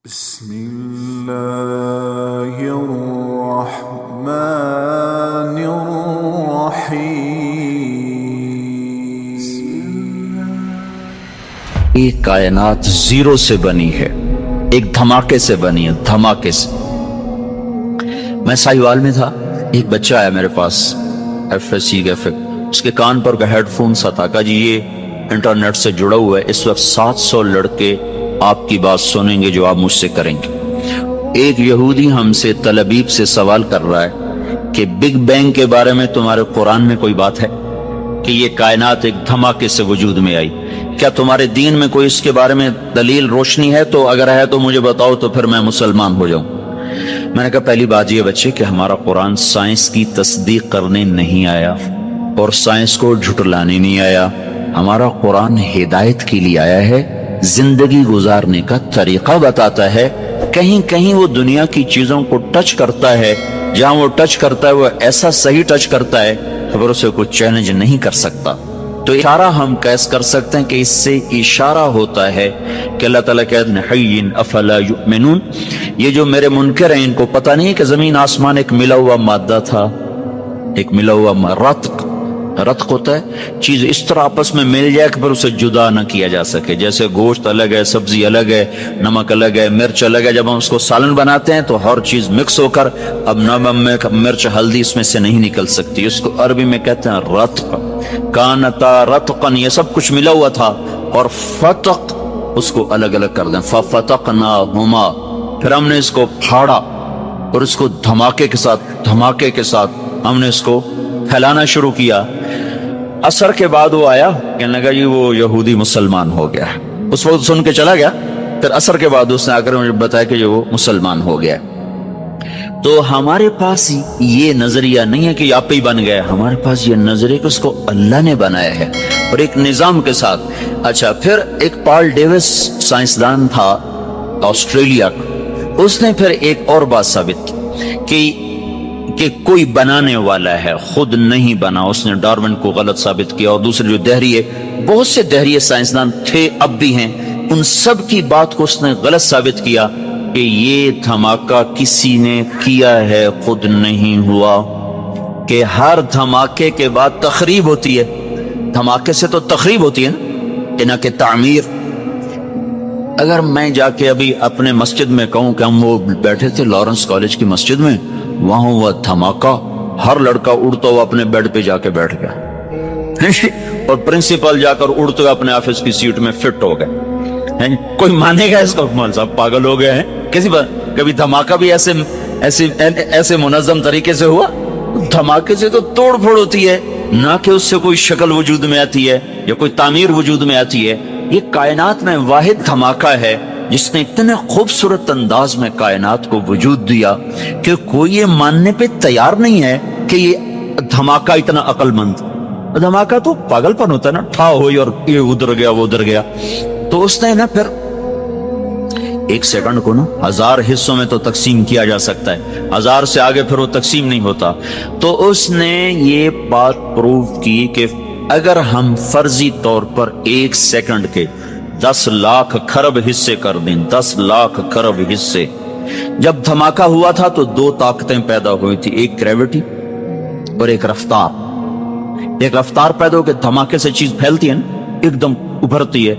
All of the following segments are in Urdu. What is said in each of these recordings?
بسم اللہ الرحمن الرحیم۔ یہ کائنات زیرو سے بنی ہے، ایک دھماکے سے بنی ہے، دھماکے سے۔ میں ساہیوال میں تھا، ایک بچہ آیا میرے پاس FSC کا اس کے کان پر کا ہیڈ فون سا تھا، کہا جی یہ انٹرنیٹ سے جڑا ہوا ہے، اس وقت 700 لڑکے آپ کی بات سنیں گے جو آپ مجھ سے کریں گے۔ ایک یہودی ہم سے تل ابیب سے سوال کر رہا ہے کہ بگ بینگ کے بارے میں تمہارے قرآن میں کوئی بات ہے کہ یہ کائنات ایک دھماکے سے وجود میں آئی؟ کیا تمہارے دین میں کوئی اس کے بارے میں دلیل روشنی ہے؟ تو اگر ہے تو مجھے بتاؤ، تو پھر میں مسلمان ہو جاؤں۔ میں نے کہا پہلی بات یہ بچے کہ ہمارا قرآن سائنس کی تصدیق کرنے نہیں آیا اور سائنس کو جھٹلانے نہیں آیا، ہمارا قرآن ہدایت کے لیے آیا ہے، زندگی گزارنے کا طریقہ بتاتا ہے۔ کہیں کہیں وہ دنیا کی چیزوں کو ٹچ کرتا ہے، جہاں وہ ٹچ کرتا ہے وہ ایسا صحیح ٹچ کرتا ہے خبر اسے کوئی چیلنج نہیں کر سکتا۔ تو اشارہ ہم کیس کر سکتے ہیں کہ اس سے اشارہ ہوتا ہے کہ اللہ تعالیٰ کہتے ہیں حی افلا یؤمنون، یہ جو میرے منکر ہیں ان کو پتہ نہیں کہ زمین آسمان ایک ملا ہوا مادہ تھا، ایک ملا ہوا رتق ہوتا ہے، چیز اس طرح آپس میں مل جائے کہ پھر اسے جدا نہ کیا جا سکے۔ جیسے گوشت الگ ہے، سبزی الگ ہے، نمک الگ ہے، مرچ الگ ہے، جب ہم اس کو سالن بناتے ہیں تو ہر چیز مکس ہو کر اب نمک مرچ ہلدی اس میں سے نہیں نکل سکتی، اس کو عربی میں کہتے ہیں رتق۔ کانتا رتقن، یہ سب کچھ ملا ہوا تھا، اور فتق اس کو الگ الگ کر دیں، ففتقناہما، پھر ہم نے اس کو پھاڑا اور اس کو دھماکے کے ساتھ ہم نے اس کو پھیلانا شروع کیا۔ اثر کے بعد وہ آیا، کہنے لگا جی وہ یہودی مسلمان ہو گیا، اس وقت سن کے چلا گیا، پھر اثر کے بعد اس نے آ کر مجھے بتایا کہ وہ مسلمان ہو گیا۔ تو ہمارے پاس یہ نظریہ نہیں ہے کہ آپ ہی بن گئے، ہمارے پاس یہ نظریہ کہ اس کو اللہ نے بنایا ہے اور ایک نظام کے ساتھ۔ اچھا، پھر ایک پال ڈیوس سائنسدان تھا آسٹریلیا کا، اس نے پھر ایک اور بات ثابت کی کہ کوئی بنانے والا ہے، خود نہیں بنا، اس نے ڈارون کو غلط ثابت کیا۔ اور دوسرے جو دہریے، بہت سے دہریے سائنسدان تھے، اب بھی ہیں، ان سب کی بات کو اس نے غلط ثابت کیا کہ یہ دھماکہ کسی نے کیا ہے، خود نہیں ہوا، کہ ہر دھماکے کے بعد تخریب ہوتی ہے، دھماکے سے تو تخریب ہوتی ہے نا کہ تعمیر۔ اگر میں جا کے ابھی اپنے مسجد میں کہوں کہ ہم وہ بیٹھے تھے لارنس کالج کی مسجد میں، وہاں ہوا دھماکہ، ہر لڑکا اڑتا ہوا اپنے بیڈ پہ جا کے بیٹھ گیا اور پرنسپل جا کر اڑتے ہوئے اپنے آفس کی سیٹ میں فٹ ہو گئے۔ کوئی مانے گا اس کو؟ مول صاحب پاگل ہو گئے ہیں؟ کبھی دھماکہ بھی ایسے منظم طریقے سے ہوا؟ دھماکے سے تو توڑ پھوڑ ہوتی ہے، نہ کہ اس سے کوئی شکل وجود میں آتی ہے یا کوئی تعمیر وجود میں آتی ہے۔ یہ کائنات میں واحد دھماکہ ہے جس نے اتنے خوبصورت انداز میں کائنات کو وجود دیا کہ کوئی یہ ماننے پہ تیار نہیں ہے کہ یہ دھماکہ اتنا عقل مند۔ دھماکہ تو پاگل پن ہوتا ہے نا، ٹھا ہوئی اور یہ ادھر گیا وہ ادھر گیا۔ تو اس نے نا پھر ایک سیکنڈ کو نا 1000 حصوں میں تو تقسیم کیا جا سکتا ہے، 1000 سے آگے پھر وہ تقسیم نہیں ہوتا۔ تو اس نے یہ بات پروف کی کہ اگر ہم فرضی طور پر 1 سیکنڈ کے 10 لاکھ کھرب حصے کر دیں، 10 لاکھ کھرب حصے، جب دھماکہ ہوا تھا تو 2 طاقتیں پیدا ہوئی تھی، ایک گریوٹی اور ایک رفتار۔ ایک رفتار پیدا ہو کے دھماکے سے چیز پھیلتی ہے نا، ایک دم ابھرتی ہے،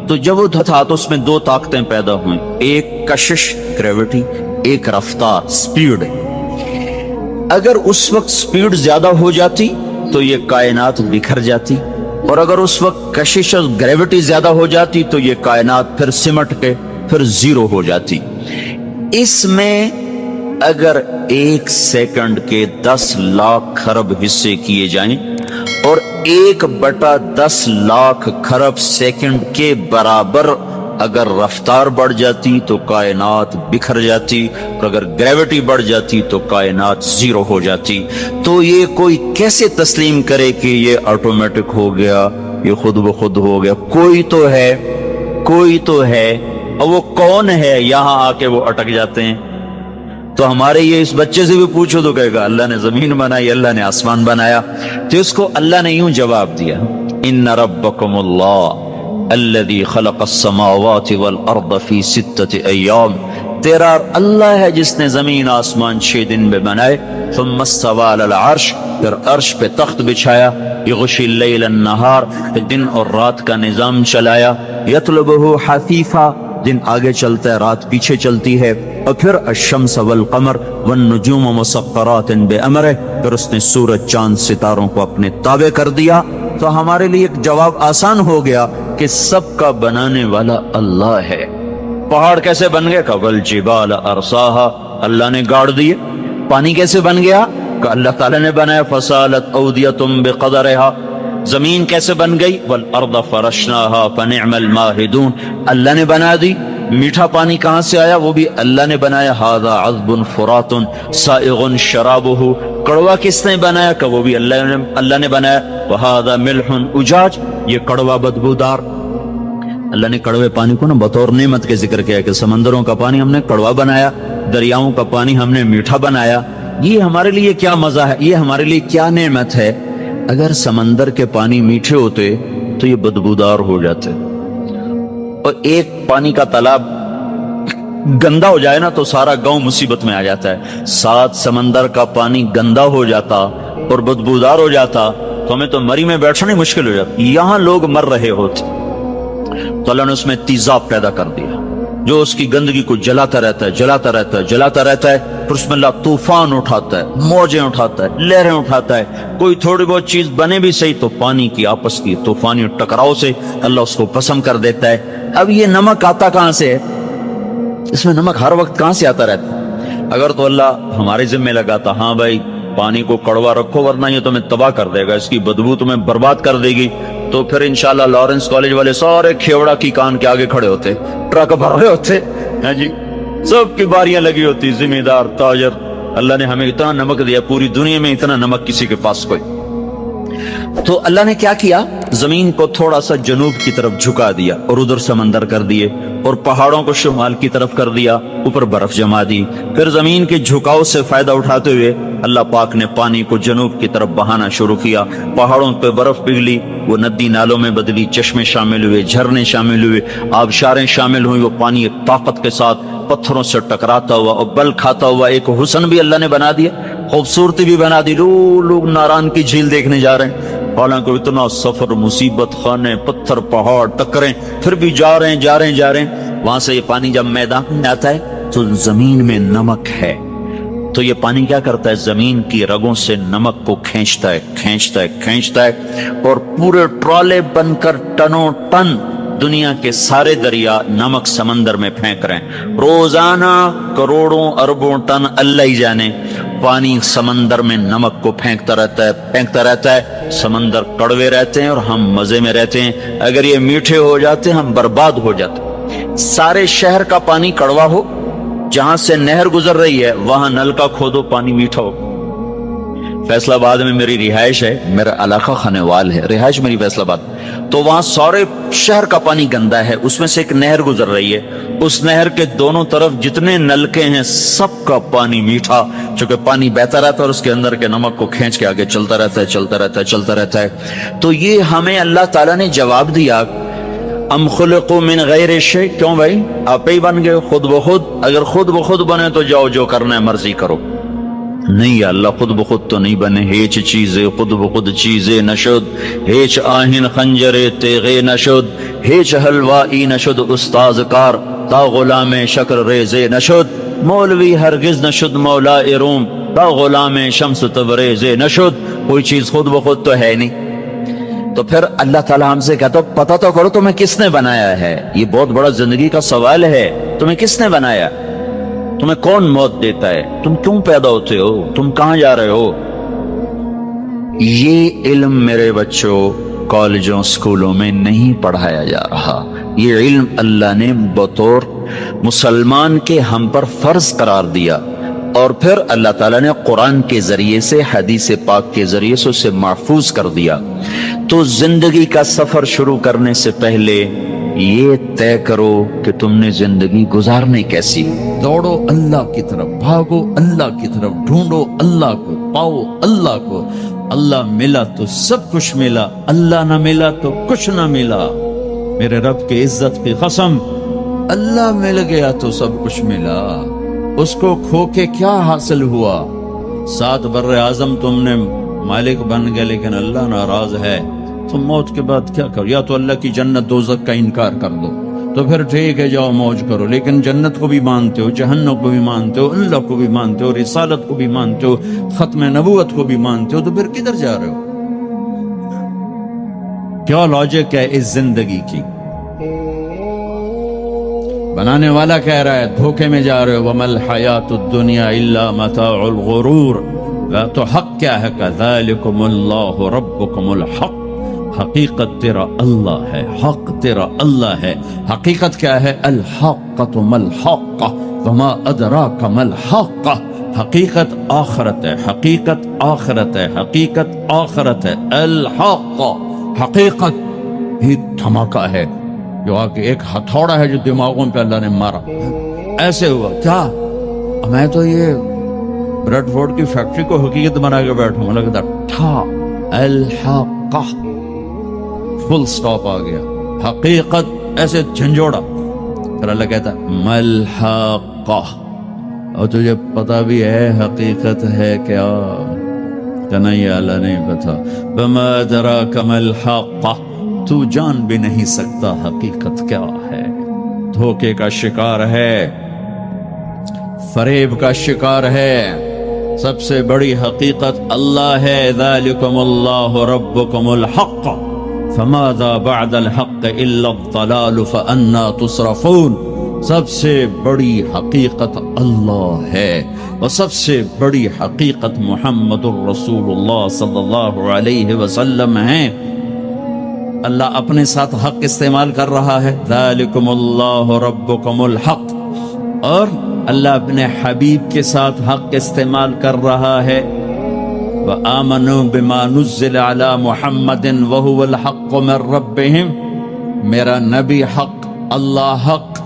تو جب وہ تھا تو اس میں 2 طاقتیں پیدا ہوئیں، ایک کشش گریوٹی، ایک رفتار سپیڈ۔ اگر اس وقت سپیڈ زیادہ ہو جاتی تو یہ کائنات بکھر جاتی، اور اگر اس وقت کشش اور گریوٹی زیادہ ہو جاتی تو یہ کائنات پھر سمٹ کے پھر زیرو ہو جاتی۔ اس میں اگر 1 سیکنڈ کے 10 لاکھ کھرب حصے کیے جائیں اور 1/10 لاکھ کھرب سیکنڈ کے برابر اگر رفتار بڑھ جاتی تو کائنات بکھر جاتی، اور اگر گریوٹی بڑھ جاتی تو کائنات زیرو ہو جاتی۔ تو یہ کوئی کیسے تسلیم کرے کہ یہ آٹومیٹک ہو گیا، یہ خود بخود ہو گیا؟ کوئی تو ہے، اور وہ کون ہے؟ یہاں آ کے وہ اٹک جاتے ہیں۔ تو ہمارے یہ اس بچے سے بھی پوچھو تو کہے گا اللہ نے زمین بنائی، اللہ نے آسمان بنایا۔ تو اس کو اللہ نے یوں جواب دیا، ان ربکم اللہ الذي خلق السماوات والارض في 6 ايام تیرا اللہ ہے جس نے زمین آسمان 6 دن میں بنائے. ثم استوى على العرش، پھر عرش پہ تخت بچھایا. یغشی اللیل النہار، دن اور رات کا نظام چلایا. یطلبہ حثیثا، دن آگے چلتا ہے رات پیچھے چلتی ہے. اور پھر الشمس والقمر والنجوم مسخرات بامرہ، پھر اس نے سورج چاند ستاروں کو اپنے تابع کر دیا. تو ہمارے لیے ایک جواب آسان ہو گیا کہ سب کا بنانے والا اللہ ہے. پہاڑ کیسے بن گئے؟ والجبال ارساہا، اللہ نے گاڑ دیے. پانی کیسے بن گیا؟ کہ اللہ تعالیٰ نے بنایا. فسالت اودیۃ بقدرہا. زمین کیسے بن گئی؟ والارض فرشناہا فنعم الماہدون، اللہ نے بنا دی. میٹھا پانی کہاں سے آیا؟ وہ بھی اللہ نے بنایا. ھذا عذب فرات سائغ شرابہ، کڑوا کس نے بنایا؟ کہ وہ بھی اللہ نے بنایا. وھذا ملح اجاج، یہ کڑوا بدبودار. اللہ نے کڑوے پانی کو نا بطور نعمت کے ذکر کیا کہ سمندروں کا پانی ہم نے کڑوا بنایا، دریاؤں کا پانی ہم نے میٹھا بنایا. یہ ہمارے لیے کیا مزہ ہے، یہ ہمارے لیے کیا نعمت ہے. اگر سمندر کے پانی میٹھے ہوتے تو یہ بدبودار ہو جاتے، اور ایک پانی کا تالاب گندا ہو جائے نا تو سارا گاؤں مصیبت میں آ جاتا ہے. 7 سمندر کا پانی گندا ہو جاتا اور بدبودار ہو جاتا تو ہمیں تو مری میں بیٹھنا ہی مشکل ہو جاتا. یہاں لوگ مر رہے ہوتے تو اللہ نے اس میں تیزاب پیدا کر دیا جو اس کی گندگی کو جلاتا رہتا ہے، جلاتا رہتا ہے، جلاتا رہتا ہے. پھر اس میں اللہ طوفان اٹھاتا ہے، موجیں اٹھاتا ہے، لہریں اٹھاتا ہے. کوئی تھوڑی بہت چیز بنے بھی صحیح تو پانی کی آپس کی طوفانی ٹکراؤ سے اللہ اس کو پسند کر دیتا ہے. اب یہ نمک آتا کہاں سے ہے؟ اس میں نمک ہر وقت کہاں سے آتا رہتا ہے؟ اگر تو اللہ ہمارے ذمہ لگاتا، ہاں بھائی پانی کو کڑوا رکھو ورنہ یہ تمہیں تباہ کر دے گا، اس کی بدبو تمہیں برباد کر دے گی، تو پھر انشاءاللہ لارنس کالج والے سارے کھیوڑا کی کان کے آگے کھڑے ہوتے، ٹرک بھر رہے ہوتے ہیں جی، سب کی باریاں لگی ہوتی، ذمہ دار تاجر. اللہ نے ہمیں اتنا نمک دیا، پوری دنیا میں اتنا نمک کسی کے پاس کوئی. تو اللہ نے کیا کیا؟ زمین کو تھوڑا سا جنوب کی طرف جھکا دیا اور ادھر سمندر کر دیے، اور پہاڑوں کو شمال کی طرف کر دیا، اوپر برف جما دی. پھر زمین کے جھکاؤ سے فائدہ اٹھاتے ہوئے اللہ پاک نے پانی کو جنوب کی طرف بہانا شروع کیا. پہاڑوں پہ برف پگھلی، وہ ندی نالوں میں بدلی، چشمے شامل ہوئے، جھرنے شامل ہوئے، آبشاریں شامل ہوئی. وہ پانی ایک طاقت کے ساتھ پتھروں سے ٹکراتا ہوا اور بل کھاتا ہوا ایک حسن بھی اللہ نے بنا دیا، خوبصورتی بھی بنا دی. لوگ ناران کی جھیل دیکھنے جا رہے ہیں، حالانکہ اتنا سفر، مصیبت خانے، پتھر، پہاڑ ٹکریں، پھر بھی جا رہے ہیں. وہاں سے یہ پانی جب میدان میں آتا ہے تو زمین میں نمک ہے، تو یہ پانی کیا کرتا ہے؟ زمین کی رگوں سے نمک کو کھینچتا ہے اور پورے ٹرالے بن کر ٹنوں ٹن دنیا کے سارے دریا نمک سمندر میں پھینک رہے ہیں. روزانہ کروڑوں اربوں ٹن اللہ ہی جانے پانی سمندر میں نمک کو پھینکتا رہتا ہے. سمندر کڑوے رہتے ہیں اور ہم مزے میں رہتے ہیں. اگر یہ میٹھے ہو جاتے ہم برباد ہو جاتے. سارے شہر کا پانی کڑوا ہو، جہاں سے نہر گزر رہی ہے وہاں نل کا کھودو پانی میٹھا ہو. فیصل آباد میں میری رہائش ہے، میرا علاقہ خانوال ہے، رہائش میری فیصل آباد. تو وہاں سارے شہر کا پانی گندا ہے، اس میں سے ایک نہر گزر رہی ہے، اس نہر کے دونوں طرف جتنے نلکے ہیں سب کا پانی میٹھا، چونکہ پانی بہتا رہتا ہے اور اس کے اندر کے نمک کو کھینچ کے آگے چلتا رہتا ہے. تو یہ ہمیں اللہ تعالیٰ نے جواب دیا، ام خلقوا من غیر شیء، کیوں بھائی آپ ہی بن گئے خود بخود؟ اگر خود بخود بنے تو جاؤ جو کرنا ہے مرضی کرو. نہیں اللہ خود بخود تو نہیں بنے. ہیچ چیزے خود بخود چیزے نشد، ہیچ آہن خنجرے تیغے نشد، ہیچ حلوائی نشد استاذ کار، تا غلام شکر ریزے نشد، مولوی ہرگز نشد مولا روم، تا غلام شمس تبریزے نشد. کوئی چیز خود بخود تو ہے نہیں. تو پھر اللہ تعالیٰ ہم سے کہتا پتہ تو کرو تمہیں کس نے بنایا ہے. یہ بہت بڑا زندگی کا سوال ہے، تمہیں کس نے بنایا؟ تمہیں کون موت دیتا ہے؟ تم کیوں پیدا ہوتے ہو؟ تم کہاں جا رہے ہو؟ یہ علم میرے بچوں کالجوں سکولوں میں نہیں پڑھایا جا رہا. یہ علم اللہ نے بطور مسلمان کے ہم پر فرض قرار دیا، اور پھر اللہ تعالیٰ نے قرآن کے ذریعے سے، حدیث پاک کے ذریعے سے اسے محفوظ کر دیا. تو زندگی کا سفر شروع کرنے سے پہلے یہ طے کرو کہ تم نے زندگی گزارنے کیسی. دوڑو اللہ کی طرف، بھاگو اللہ کی طرف، ڈھونڈو اللہ کو، پاؤ اللہ کو. اللہ ملا تو سب کچھ ملا، اللہ نہ ملا تو کچھ نہ ملا. میرے رب کے عزت کی قسم، اللہ مل گیا تو سب کچھ ملا، اس کو کھو کے کیا حاصل ہوا؟ 7 بر اعظم تم نے مالک بن گئے لیکن اللہ ناراض ہے، تم موت کے بعد کیا کرو؟ یا تو اللہ کی جنت دوزخ کا انکار کر دو تو پھر ٹھیک ہے جاؤ موج کرو، لیکن جنت کو بھی مانتے ہو، جہنم کو بھی مانتے ہو، اللہ کو بھی مانتے ہو، رسالت کو بھی مانتے ہو، ختم نبوت کو بھی مانتے ہو، تو پھر کدھر جا رہے ہو؟ کیا لاجک ہے اس زندگی کی؟ بنانے والا کہہ رہا ہے دھوکے میں جا رہے ہو، وَمَا الْحَيَاةُ الدُّنْيَا إِلَّا مَتَاعُ الْغُرُورِ، تو حق کیا ہے؟ كَذَلِكُمُ اللَّهُ رَبُّكُمُ الْحَقِّ، حقیقت تیرا اللہ ہے، حق تیرا اللہ ہے۔ حقیقت کیا ہے؟ الحقۃ ما الحق وما ادراک ما الحق، حقیقت آخرت ہے، حقیقت آخرت ہے، حقیقت آخرت ہے۔ الحق حقیقت ہی دھماکہ ہے، جو آگے ایک ہتھوڑا ہے جو دماغوں پہ اللہ نے مارا، ایسے ہوا کیا؟ میں تو یہ بریڈ فورڈ کی فیکٹری کو حقیقت بنا کے بیٹھوں، مجھے لگتا ٹھا الحق، فل سٹاپ آ گیا، حقیقت ایسے جھنجھوڑا، پھر اللہ کہتا ملحقہ، اور تجھے پتا بھی ہے حقیقت ہے کیا؟ کہ نہیں اللہ نہیں پتا، بما ادراک ملحقہ، تو جان بھی نہیں سکتا حقیقت کیا ہے۔ دھوکے کا شکار ہے، فریب کا شکار ہے، سب سے بڑی حقیقت اللہ ہے۔ ذالکم اللہ ربکم الحق فماذا بعد الحق الا الضلال فانا تصرفون، سب سے بڑی حقیقت اللہ ہے، اور سب سے بڑی حقیقت محمد الرسول اللہ صلی اللہ علیہ وسلم ہے۔ اللہ اپنے ساتھ حق استعمال کر رہا ہے، ذالکم اللہ ربکم الحق، اور اللہ اپنے حبیب کے ساتھ حق استعمال کر رہا ہے، وآمنوا بما نزل علی محمد وهو الحق من ربهم، میرا نبی حق، اللہ حق۔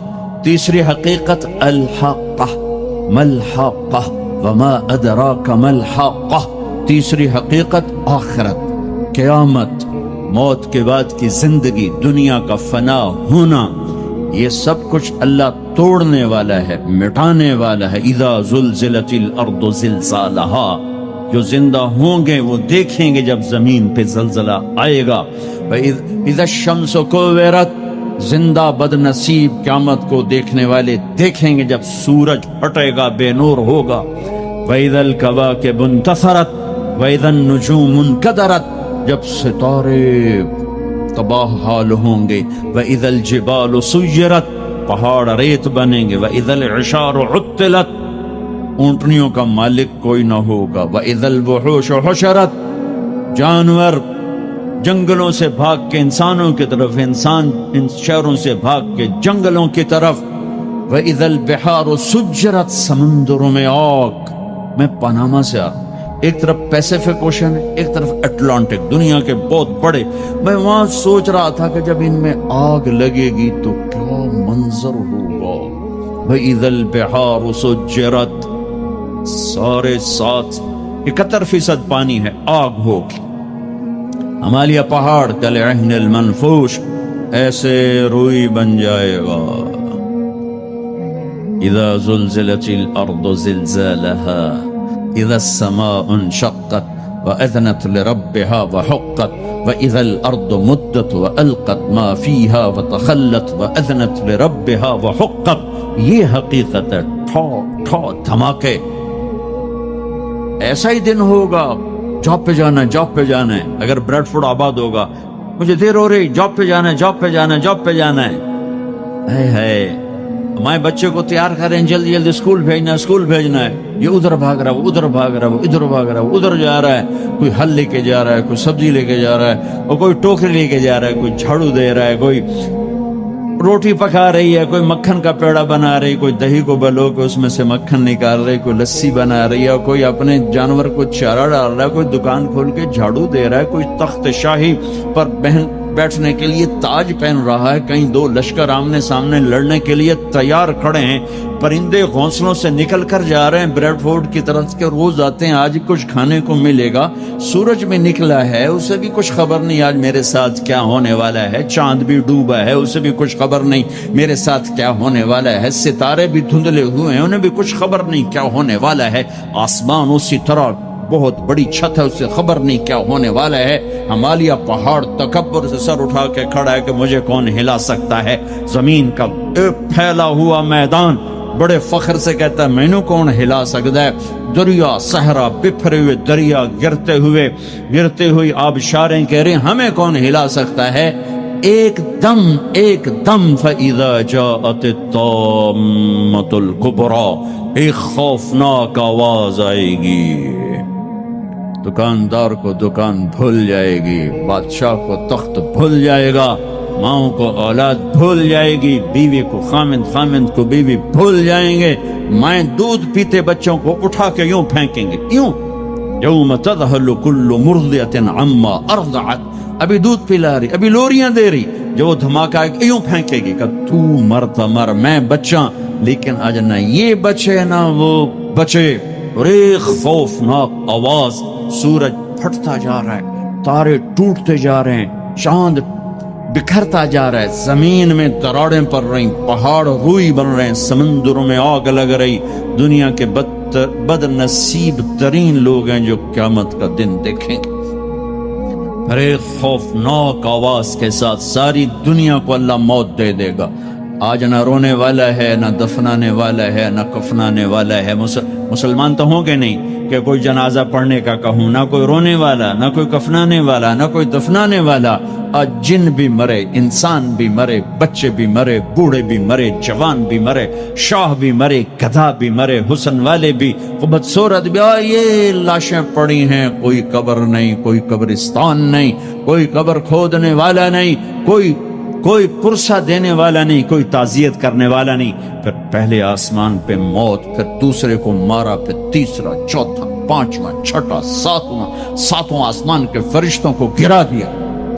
تیسری حقیقت الحق ما الحق وما ادراک ما الحق، تیسری حقیقت آخرت، قیامت، موت کے بعد کی زندگی، دنیا کا فنا ہونا، یہ سب کچھ اللہ توڑنے والا ہے، مٹانے والا ہے۔ اذا زلزلت الارض زلزالہا، جو زندہ ہوں گے وہ دیکھیں گے جب زمین پہ زلزلہ آئے گا۔ اذا الشمس کوورت، زندہ بد نصیب قیامت کو دیکھنے والے دیکھیں گے جب سورج ہٹے گا، بے نور ہوگا۔ وَإِذَا الْكَوَاكِبُ انتَثَرَتْ وَإِذَا النُّجُومُ انْكَدَرَتْ، جب ستارے تباہ حال ہوں گے۔ وَإِذَا الْجِبَالُ سُيِّرَتْ، پہاڑ ریت بنیں گے۔ وَإِذَا الْعِشَارُ عُطِّلَتْ، اونٹنیوں کا مالک کوئی نہ ہوگا۔ وَإِذَا الْوُحُوشُ حُشِرَتْ، جانور جنگلوں سے بھاگ کے انسانوں کی طرف، انسان ان شہروں سے بھاگ کے جنگلوں کی طرف۔ وَإِذَا الْبِحَارُ سُجِّرَتْ، سمندروں میں آگ۔ میں پاناما سے ایک طرف پیسیفک اوشن ہے، ایک طرف اٹلانٹک، دنیا کے بہت بڑے۔ میں وہاں سوچ رہا تھا کہ جب ان میں آگ لگے گی تو کیا منظر ہوگا۔ وَإِذَا الْبِحَارُ سُجِّرَتْ، سارے 71% پانی ہے، آگ ہوگی۔ ہمالیہ پہاڑ کالعہن المنفوش، ایسے روئی بن جائے گا۔ اذا زلزلت الارض زلزالها اذا السماء انشقت واذنت لربها وحقت واذا الارض مدت والقت ما فيها وتخلت واذنت لربها وحقت، یہ حقیقت ہے۔ ٹھو ٹھو دھماکے، ایسا ہی دن ہوگا۔ جاب پہ جانا ہے، جاب پہ جانا ہے۔ اگر بریڈ فورڈ آباد ہوگا، مجھے دیر ہو رہی، جاب پہ جانا ہے، جاب پہ جانا ہے، جاب پہ جانا ہے۔ ہے ہمارے بچے کو تیار کریں، جلدی جلدی اسکول بھیجنا ہے، اسکول بھیجنا ہے۔ یہ ادھر بھاگ رہا ہے، وہ ادھر بھاگ رہا ہے، وہ ادھر بھاگ رہا ہے، وہ ادھر جا رہا ہے، کوئی حل لے کے جا رہا ہے، کوئی سبزی لے کے جا رہا ہے، اور کوئی ٹوکری لے کے جا رہا ہے، کوئی جھاڑو دے رہا ہے، کوئی روٹی پکا رہی ہے، کوئی مکھن کا پیڑا بنا رہی، کوئی دہی کو بلو کے اس میں سے مکھن نکال رہی، کوئی لسی بنا رہی ہے، اور کوئی اپنے جانور کو چارہ ڈال رہا ہے، کوئی دکان کھول کے جھاڑو دے رہا ہے، کوئی تخت شاہی پر بہن بیٹھنے کے لیے تاج پہن رہا ہے، کہیں دو لشکر آمنے سامنے لڑنے کے لیے تیار کھڑے ہیں، پرندے گھونسلوں سے نکل کر جا رہے ہیں بریڈ فورڈ کی طرف کے، روز آتے ہیں آج کچھ کھانے کو ملے گا، سورج بھی نکلا ہے اسے بھی کچھ خبر نہیں آج میرے ساتھ کیا ہونے والا ہے، چاند بھی ڈوبا ہے اسے بھی کچھ خبر نہیں میرے ساتھ کیا ہونے والا ہے، ستارے بھی دھندلے ہوئے ہیں انہیں بھی کچھ خبر نہیں کیا ہونے والا ہے، آسمان اسی طرح بہت بڑی چھت ہے اسے خبر نہیں کیا ہونے والا ہے، ہمالیہ پہاڑ تکبر سے سر اٹھا کے کھڑا ہے کہ مجھے کون ہلا سکتا ہے، زمین کا ایک پھیلا ہوا میدان بڑے فخر سے کہتا ہے میں نے کون ہلا سکتا ہے، دریا صحرا بکھرے ہوئے دریا گرتے ہوئی آبشاریں کہہ رہے ہیں ہمیں کون ہلا سکتا ہے، ایک دم فَإِذَا جَاءَتِ الطَّامَّةُ الْكُبْرَى، ایک خوفناک آواز آئے گی، دکاندار کو دکان بھول جائے گی، بادشاہ کو تخت بھول جائے گا، ماؤں کو اولاد بھول جائے گی، بیوی کو خامند کو بیوی بھول جائیں گے، مائیں دودھ پیتے بچوں کو اٹھا کے یوں پھینکیں گے، یوں یوم تذہل کل مرضعۃ عما ارضعت، ابھی دودھ پلا رہی ابھی لوریاں دے رہی، جو وہ دھماکہ یوں پھینکے گی کہ تو مرتا مر میں بچاں، لیکن آج نہ یہ بچے نہ وہ بچے، اور ایک خوفناک آواز، سورج پھٹتا جا رہا ہے، تارے ٹوٹتے جا رہے ہیں، چاند بکھرتا جا رہا ہے، زمین میں دراڑیں پڑ رہی، پہاڑ روئی بن رہے ہیں، سمندروں میں آگ لگ رہی، دنیا کے بد نصیب ترین لوگ ہیں جو قیامت کا دن دیکھیں گے، ہر ایک خوفناک آواز کے ساتھ ساری دنیا کو اللہ موت دے دے گا، آج نہ رونے والا ہے نہ دفنانے والا ہے نہ کفنانے والا ہے، مسلمان تو ہوں گے نہیں کہ کوئی جنازہ پڑھنے کا کہوں، نہ کوئی رونے والا نہ کوئی کفنانے والا نہ کوئی دفنانے والا، آج جن بھی مرے، انسان بھی مرے، بچے بھی مرے، بوڑھے بھی مرے، جوان بھی مرے، شاہ بھی مرے، گدھا بھی مرے، حسن والے بھی، بدصورت بھی، یہ لاشیں پڑی ہیں، کوئی قبر نہیں، کوئی قبرستان نہیں، کوئی قبر کھودنے والا نہیں، کوئی پرسہ دینے والا نہیں، کوئی تعزیت کرنے والا نہیں، پھر پہلے آسمان پہ موت، پھر دوسرے کو مارا، پھر تیسرا، چوتھا، پانچواں، چھٹا، ساتواں آسمان کے فرشتوں کو گرا دیا،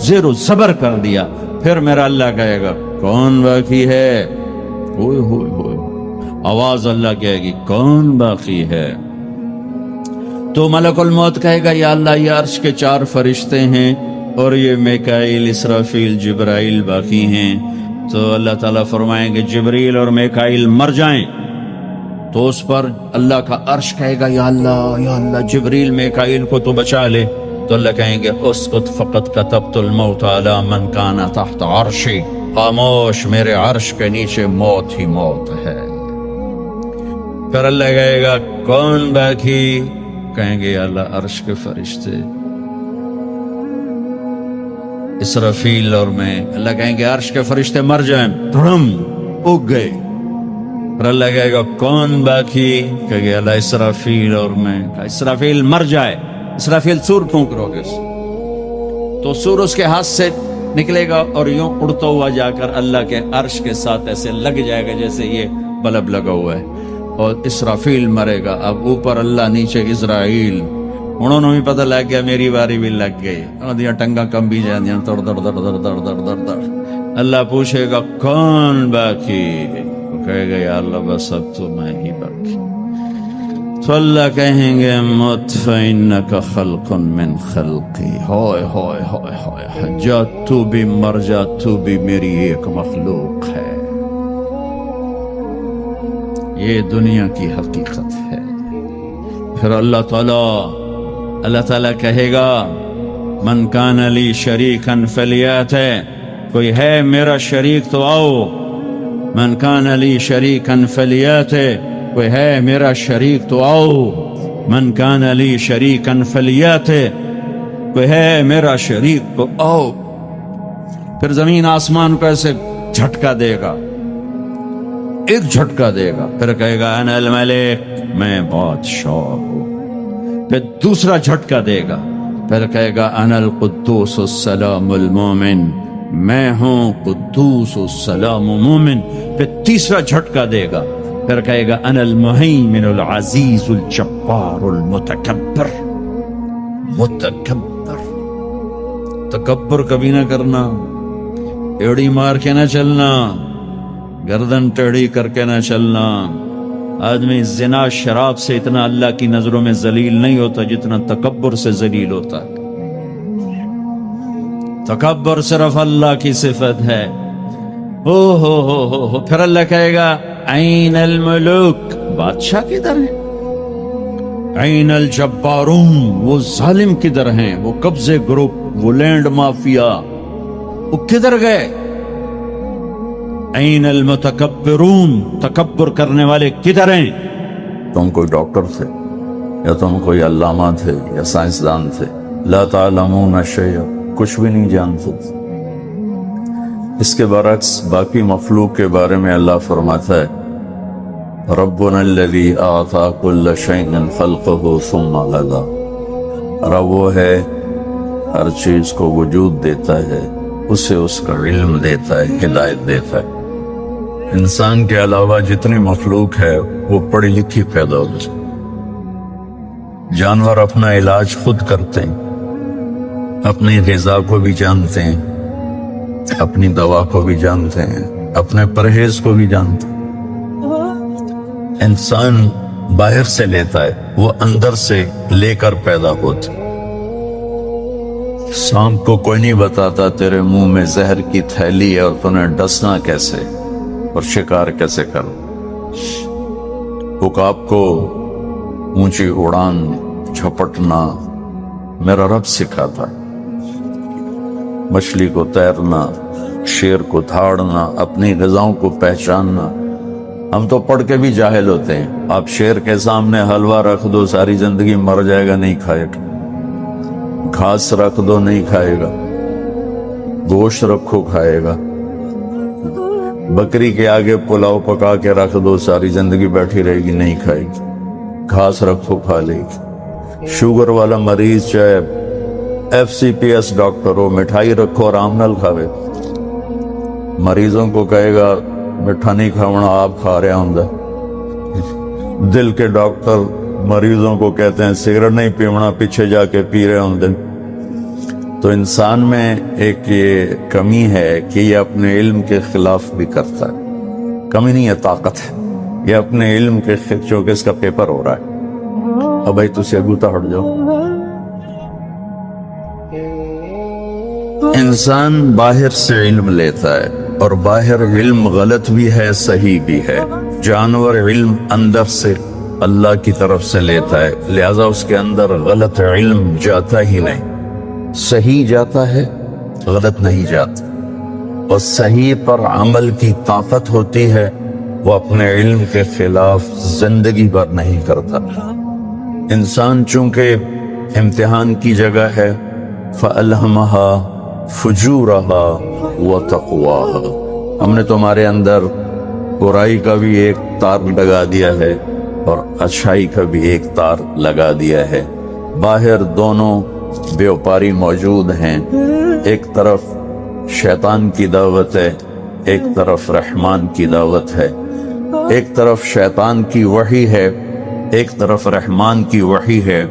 زیر و زبر کر دیا، پھر میرا اللہ کہے گا کون باقی ہے، ہوئے ہوئے ہوئے، آواز اللہ کہے گی کون باقی ہے، تو ملک الموت کہے گا یا اللہ یہ عرش کے 4 فرشتے ہیں اور یہ میکائیل، اسرافیل، جبرائیل باقی ہیں، تو اللہ تعالیٰ فرمائیں گے جبریل اور میکائیل مر جائیں، تو اس پر اللہ کا عرش کہے گا یا اللہ جبریل میکائیل کو تو بچا لے، تو اللہ کہیں گے اسکت فقط کتبت الموت علی من کان تحت عرشی، خاموش میرے عرش کے نیچے موت ہی موت ہے، پھر اللہ کہے گا کون باقی، کہیں گے یا اللہ عرش کے فرشتے، اسرافیل اور میں، اللہ کہیں گے عرش کے فرشتے مر جائیں، دھڑم اگ گئے، پھر اللہ کہے گا کون باقی، کہیں گے اللہ اسرافیل اور میں، اسرافیل مر جائے، اسرافیل سور پھونک روگے، تو سور اس کے ہاتھ سے نکلے گا اور یوں اڑتا ہوا جا کر اللہ کے عرش کے ساتھ ایسے لگ جائے گا جیسے یہ بلب لگا ہوا ہے، اور اسرافیل مرے گا، اب اوپر اللہ نیچے اسرائیل، انہوں نے بھی پتہ لگ گیا میری باری بھی لگ گئی، ٹنگا کم بھی جاندیاں در در در در در در در در، اللہ پوچھے گا کون باقی، کہے گا یا اللہ بس اب تو میں ہی باقی، تو اللہ کہیں گے مت فإنک خلق من خلقی، ہوئے ہوئے ہوئے ہوئے، جا تو بھی مر جا، تو بھی میری ایک مخلوق ہے، یہ دنیا کی حقیقت ہے، پھر اللہ تعالیٰ کہے گا من کان لی شریکا فلیات، کوئی ہے میرا شریک تو آؤ، من کان لی شریکا فلیات، کوئی ہے میرا شریک تو آؤ، من کان لی شریکا فلیات، کوئی ہے میرا شریک تو آؤ، پھر زمین آسمان کو ایسے جھٹکا دے گا، ایک جھٹکا دے گا، پھر کہے گا انا الملک، میں بادشاہ ہوں، پھر دوسرا جھٹکا دے گا، پھر کہے گا انا القدوس السلام المومن، میں ہوں قدوس السلام مومن، پھر تیسرا جھٹکا دے گا، پھر کہے گا انا المہیمن العزیز الجبار المتکبر، تکبر کبھی نہ کرنا، ایڑی مار کے نہ چلنا، گردن ٹیڑھی کر کے نہ چلنا۔ آدمی زنا شراب سے اتنا اللہ کی نظروں میں ذلیل نہیں ہوتا جتنا تکبر سے ذلیل ہوتا ہے۔ تکبر صرف اللہ کی صفت ہے۔ ہو پھر اللہ کہے گا عین الملوک، بادشاہ کدھر ہے؟ عین الجبارون، وہ ظالم کدھر ہیں؟ وہ قبضے گروپ، وہ لینڈ مافیا، وہ کدھر گئے؟ عین المتکبرون، تکبر کرنے والے کدھر ہیں؟ تم کوئی ڈاکٹر تھے یا تم کوئی علامہ تھے یا سائنسدان تھے، لا تعلمون شیئا، کچھ بھی نہیں جانتے۔ اس کے برعکس باقی مخلوق کے بارے میں اللہ فرماتا ہے ربنا الذی اعطى كل شیء خلقه ثم هدى، رب وہ ہے ہر چیز کو وجود دیتا ہے، اسے اس کا علم دیتا ہے، ہدایت دیتا ہے۔ انسان کے علاوہ جتنی مخلوق ہے وہ پڑھی لکھی پیدا ہوتی ہے۔ جانور اپنا علاج خود کرتے ہیں، اپنی غذا کو بھی جانتے ہیں، اپنی دوا کو بھی جانتے ہیں، اپنے پرہیز کو بھی جانتے ہیں۔ انسان باہر سے لیتا ہے، وہ اندر سے لے کر پیدا ہوتا۔ سانپ کو کوئی نہیں بتاتا تیرے منہ میں زہر کی تھیلی ہے اور تمہیں ڈسنا کیسے اور شکار کیسے کرو۔ عقاب کو اونچی اڑان جھپٹنا میرا رب سکھاتا ہے، مچھلی کو تیرنا، شیر کو دھاڑنا، اپنی غذاؤں کو پہچاننا۔ ہم تو پڑھ کے بھی جاہل ہوتے ہیں۔ آپ شیر کے سامنے حلوہ رکھ دو ساری زندگی مر جائے گا، نہیں کھائے گا۔ گھاس رکھ دو نہیں کھائے گا، گوشت رکھو کھائے گا۔ بکری کے آگے پلاؤ پکا کے رکھ دو ساری زندگی بیٹھی رہے گی، نہیں کھائے گی۔ گھاس رکھو کھا لے گی۔ شوگر والا مریض چاہے FCPS ڈاکٹر ہو، مٹھائی رکھو آرام نال کھاوے۔ مریضوں کو کہے گا مٹھا نہیں کھاونا، آپ کھا رہے ہوں۔ دل کے ڈاکٹر مریضوں کو کہتے ہیں سگریٹ نہیں پیونا، پیچھے جا کے پی رہے ہوں دن۔ تو انسان میں ایک یہ کمی ہے کہ یہ اپنے علم کے خلاف بھی کرتا ہے۔ کمی نہیں ہے، طاقت ہے۔ یہ اپنے علم کے خلاف، چونکہ اس کا پیپر ہو رہا ہے، اب بھائی تُسے گوتا ہٹ جاؤ۔ انسان باہر سے علم لیتا ہے، اور باہر علم غلط بھی ہے صحیح بھی ہے۔ جانور علم اندر سے اللہ کی طرف سے لیتا ہے، لہذا اس کے اندر غلط علم جاتا ہی نہیں، صحیح جاتا ہے، غلط نہیں جاتا۔ اور صحیح پر عمل کی طاقت ہوتی ہے، وہ اپنے علم کے خلاف زندگی بھر نہیں کرتا۔ انسان چونکہ امتحان کی جگہ ہے، فَأَلْهَمَهَا فُجُورَهَا وَتَقْوَاهَا، ہم نے تمہارے اندر برائی کا بھی ایک تار لگا دیا ہے اور اچھائی کا بھی ایک تار لگا دیا ہے۔ باہر دونوں بیوپاری موجود ہیں، ایک طرف شیطان کی دعوت ہے، ایک طرف رحمان کی دعوت ہے۔ ایک طرف شیطان کی وحی ہے، ایک طرف رحمان کی وحی ہے۔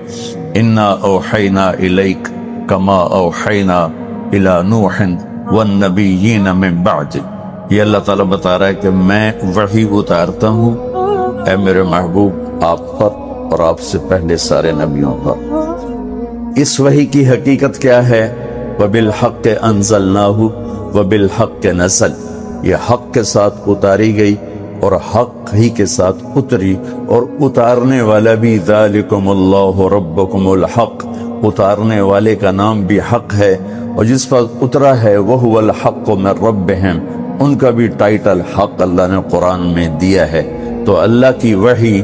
اِنَّا أَوْحَيْنَا إِلَيْكَ كَمَا أَوْحَيْنَا إِلَى نُوحٍ وَالنَّبِيِّينَ مِن بَعْدِهِ، یہ اللہ تعالیٰ بتا رہا ہے کہ میں وحی اتارتا ہوں اے میرے محبوب آپ پر اور آپ سے پہلے سارے نبیوں پر۔ اس وحی کی حقیقت کیا ہے؟ وَبِالْحَقِّ أَنزَلْنَاهُ وَبِالْحَقِّ نَزَلَ، یہ حق کے ساتھ اتاری گئی اور حق ہی کے ساتھ اتری، اور اتارنے والا بھی ذَلِكُمُ اللَّهُ رَبُّكُمُ الْحَقِّ، اتارنے والے کا نام بھی حق ہے، اور جس پر اترا ہے وَهُوَ الْحَقُّ مِن رَبِّهِمْ، ان کا بھی ٹائٹل حق اللہ نے قرآن میں دیا ہے۔ تو اللہ کی وحی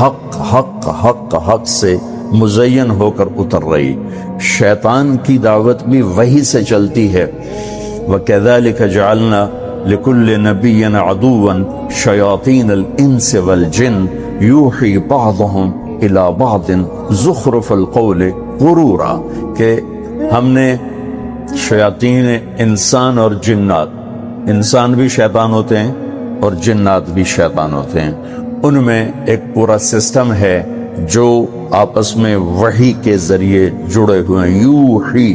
حق حق حق حق سے مزین ہو کر اتر رہی۔ شیطان کی دعوت بھی وحی سے چلتی ہے۔ وَكَذَلِكَ جَعَلْنَا لِكُلِّ نَبِيٍّ عَدُوًّا شَيَاطِينَ الْإِنسِ وَالْجِنِّ يُوحِي بَعْضُهُمْ إِلَى بَعْضٍ زُخْرُفَ الْقَوْلِ غُرُورًا، کہ ہم نے شیاطین انسان اور جنات، انسان بھی شیطان ہوتے ہیں اور جنات بھی شیطان ہوتے ہیں، ان میں ایک پورا سسٹم ہے جو آپس میں وحی کے ذریعے جڑے ہوئے ہیں۔ یوحی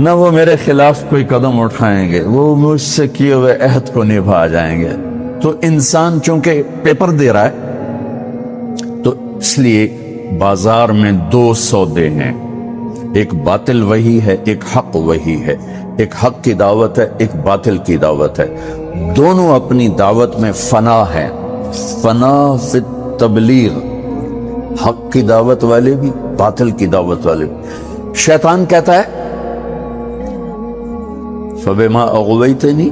نہ وہ میرے خلاف کوئی قدم اٹھائیں گے، وہ مجھ سے کیے ہوئے عہد کو نبھا جائیں گے۔ تو انسان چونکہ پیپر دے رہا ہے تو اس لیے بازار میں دو سودے ہیں، ایک باطل وہی ہے، ایک حق وہی ہے، ایک حق کی دعوت ہے، ایک باطل کی دعوت ہے، دونوں اپنی دعوت میں فنا ہے، فنا فی التبلیغ، حق کی دعوت والے بھی باطل کی دعوت والے بھی۔ شیطان کہتا ہے فَبِمَا أَغْوَيْتَنِي،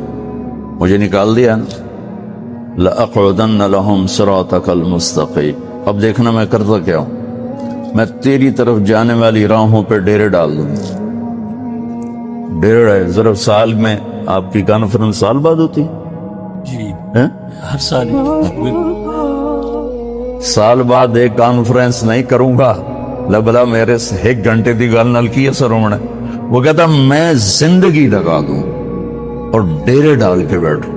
مجھے نکال دیا نا، لَأَقْعُدَنَّ لَهُمْ صِرَاطَكَ الْمُسْتَقِيمَ، اب دیکھنا میں کرتا کیا ہوں، میں تیری طرف جانے والی راہوں پہ ڈیرے ڈال دوں۔ ڈیرے ہے ضرب سال میں آپ کی کانفرنس سال بعد ہوتی جی ہے، ہر سال سال بعد ایک کانفرنس نہیں کروں گا، لبلا میرے سے ایک گھنٹے دی گل نل کی اثر ہونا ہے۔ وہ کہتا میں زندگی لگا دوں اور ڈیرے ڈال کے بیٹھوں،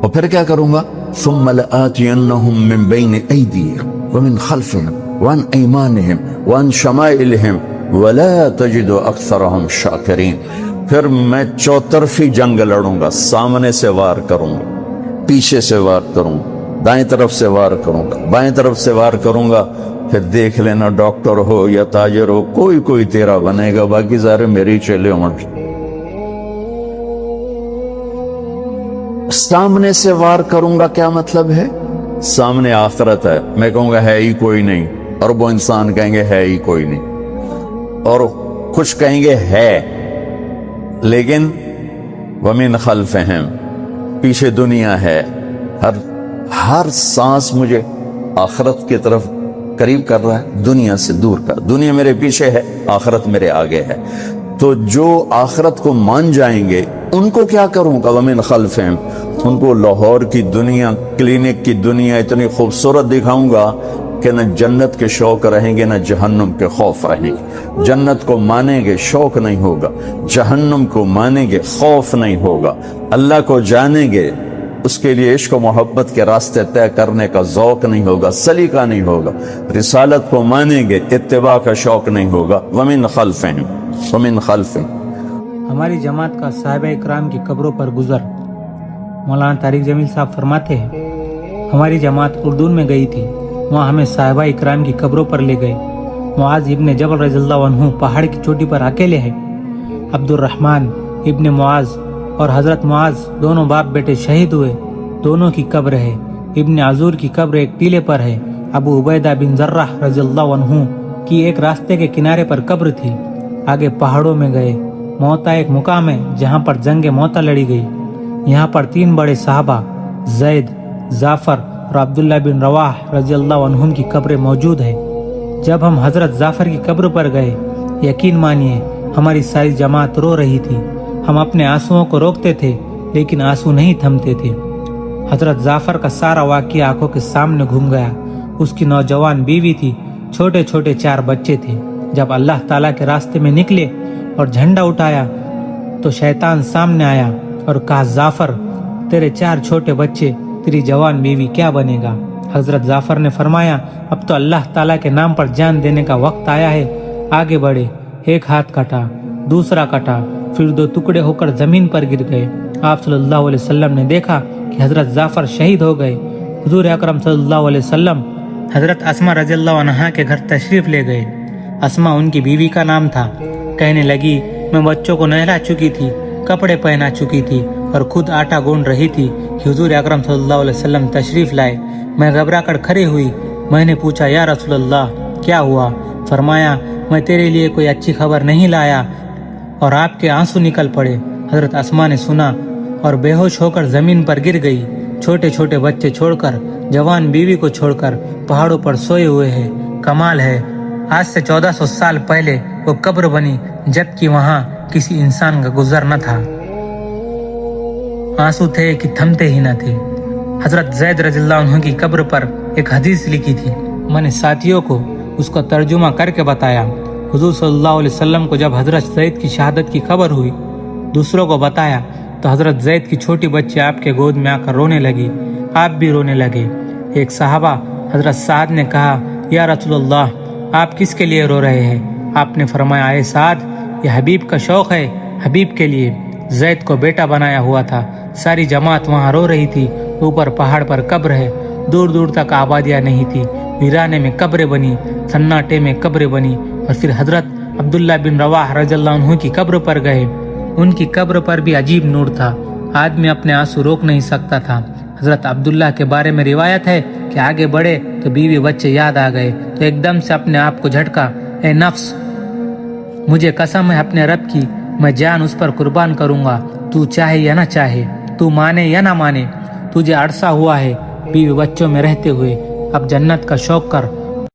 اور پھر کیا کروں گا، ثم لآتینہم من بین ایدیہم ومن خلفہم وعن ایمانہم وعن شمائلہم ولا تجد اکثرہم شاکرین، پھر میں چوطرفی جنگ لڑوں گا، سامنے سے وار کروں گا، پیچھے سے وار کروں گا، دائیں طرف سے وار کروں گا، بائیں طرف سے وار کروں گا، پھر دیکھ لینا ڈاکٹر ہو یا تاجر ہو کوئی تیرا بنے گا، باقی سارے میری چیلے ہوں۔ سامنے سے وار کروں گا کیا مطلب ہے؟ سامنے آخرت ہے، میں کہوں گا ہے ہی کوئی نہیں، اور وہ انسان کہیں گے ہے ہی کوئی نہیں، اور کچھ کہیں گے ہے، لیکن ومن خلفہم، پیچھے دنیا ہے، ہر سانس مجھے آخرت کی طرف قریب کر رہا ہے، دنیا سے دور کر، دنیا میرے پیچھے ہے، آخرت میرے آگے ہے۔ تو جو آخرت کو مان جائیں گے ان کو کیا کروں گا، ومن خلفہم، ان کو لاہور کی دنیا، کلینک کی دنیا اتنی خوبصورت دکھاؤں گا کہ نہ جنت کے شوق رہیں گے نہ جہنم کے خوف رہیں گے۔ جنت کو مانیں گے شوق نہیں ہوگا، جہنم کو مانیں گے خوف نہیں ہوگا، اللہ کو جانیں گے اس کے لیے عشق و محبت کے راستے طے کرنے کا ذوق نہیں ہوگا، سلیقہ نہیں ہوگا، رسالت کو مانیں گے اتباع کا شوق نہیں ہوگا۔ ومن خلفہم، ومن خلفہم۔ ہماری جماعت کا صحابہ اکرام کی قبروں پر گزر، مولانا طارق جمیل صاحب فرماتے ہیں ہماری جماعت اردن میں گئی تھی، وہاں ہمیں صحابہ اکرام کی قبروں پر لے گئے۔ معاذ ابن جبل رضی اللہ عنہ پہاڑ کی چوٹی پر اکیلے ہیں، عبد الرحمن ابن معاذ اور حضرت معاذ دونوں باپ بیٹے شہید ہوئے، دونوں کی قبر ہے۔ ابن عزور کی قبر ایک ٹیلے پر ہے۔ ابو عبیدہ بن جراح رضی اللہ عنہ کی ایک راستے کے کنارے پر قبر تھی۔ آگے پہاڑوں میں گئے، موتا ایک مقام ہے جہاں پر جنگ موتا لڑی گئی۔ یہاں پر 3 بڑے صحابہ زید، جعفر اور عبداللہ بن رواح رضی اللہ عنہم کی قبریں موجود ہے۔ جب ہم حضرت جعفر کی قبر پر گئے، یقین مانیے ہماری ساری جماعت رو رہی تھی۔ ہم اپنے آنسوؤں کو روکتے تھے لیکن آنسو نہیں تھمتے تھے۔ حضرت جعفر کا سارا واقعہ آنکھوں کے سامنے گھوم گیا۔ اس کی نوجوان بیوی تھی، چھوٹے چھوٹے 4 بچے تھے۔ جب اللہ تعالیٰ کے راستے میں نکلے اور جھنڈا اٹھایا تو شیطان سامنے آیا اور کہا جعفر تیرے 4 چھوٹے بچے، تیری جوان بیوی کیا بنے گا؟ حضرت جعفر نے فرمایا اب تو اللہ تعالیٰ کے نام پر جان دینے کا وقت آیا ہے۔ آگے بڑھے، ایک ہاتھ کٹا، دوسرا کٹا، پھر 2 ٹکڑے ہو کر زمین پر گر گئے۔ آپ صلی اللہ علیہ وسلم نے دیکھا کہ حضرت جعفر شہید ہو گئے۔ حضور اکرم صلی اللہ علیہ وسلم حضرت اسما رضی اللہ عنہا کے گھر تشریف لے گئے۔ اسما ان کی بیوی کا نام تھا۔ کہنے لگی میں بچوں کو نہلا چکی تھی، کپڑے پہنا چکی تھی اور خود آٹا گوند رہی تھی کہ حضور اکرم صلی اللہ علیہ وسلم تشریف لائے۔ میں گھبرا کر کھڑی ہوئی۔ میں نے پوچھا یا رسول اللہ کیا ہوا؟ فرمایا میں تیرے لیے کوئی اچھی خبر نہیں لایا، اور آپ کے آنسو نکل پڑے۔ حضرت اسما نے سنا اور بے ہوش ہو کر زمین پر گر گئی۔ چھوٹے چھوٹے بچے چھوڑ کر، جوان بیوی کو چھوڑ کر پہاڑوں پر سوئے ہوئے ہیں۔ کمال ہے، آج سے 1400 سال پہلے وہ قبر بنی جبکہ وہاں کسی انسان کا گزر نہ تھا۔ آنسو تھے کہ تھمتے ہی نہ تھے۔ حضرت زید رضی اللہ عنہ کی قبر پر ایک حدیث لکھی تھی۔ میں نے ساتھیوں کو اس کا ترجمہ کر کے بتایا۔ حضور صلی اللہ علیہ وسلم کو جب حضرت زید کی شہادت کی خبر ہوئی، دوسروں کو بتایا تو حضرت زید کی چھوٹی بچی آپ کے گود میں آ کر رونے لگی۔ آپ بھی رونے لگے۔ ایک صحابہ حضرت سعد نے کہا یا رسول اللہ آپ کس کے لیے رو رہے ہیں؟ آپ نے فرمایا اے سعد یہ حبیب کا شوق ہے، حبیب کے لیے زید کو بیٹا بنایا ہوا تھا۔ ساری جماعت وہاں رو رہی تھی۔ اوپر پہاڑ پر قبر ہے، دور دور تک آبادیاں نہیں تھی، ویرانے میں قبریں بنی، سناٹے میں قبریں بنی، اور پھر حضرت عبداللہ بن رواح رضی اللہ عنہ کی قبر پر گئے۔ ان کی قبر پر بھی عجیب نور تھا، آدمی اپنے آنسو روک نہیں سکتا تھا۔ حضرت عبداللہ کے بارے میں روایت ہے کہ آگے بڑھے تو بیوی بچے یاد آ گئے تو ایک دم سے اپنے آپ کو جھٹکا، اے نفس، مجھے قسم ہے اپنے رب کی، میں جان اس پر قربان کروں گا، تو چاہے یا نہ چاہے، تو مانے یا نہ مانے، تجھے عرصہ ہوا ہے بیوی بچوں میں رہتے ہوئے، اب جنت کا شوق کر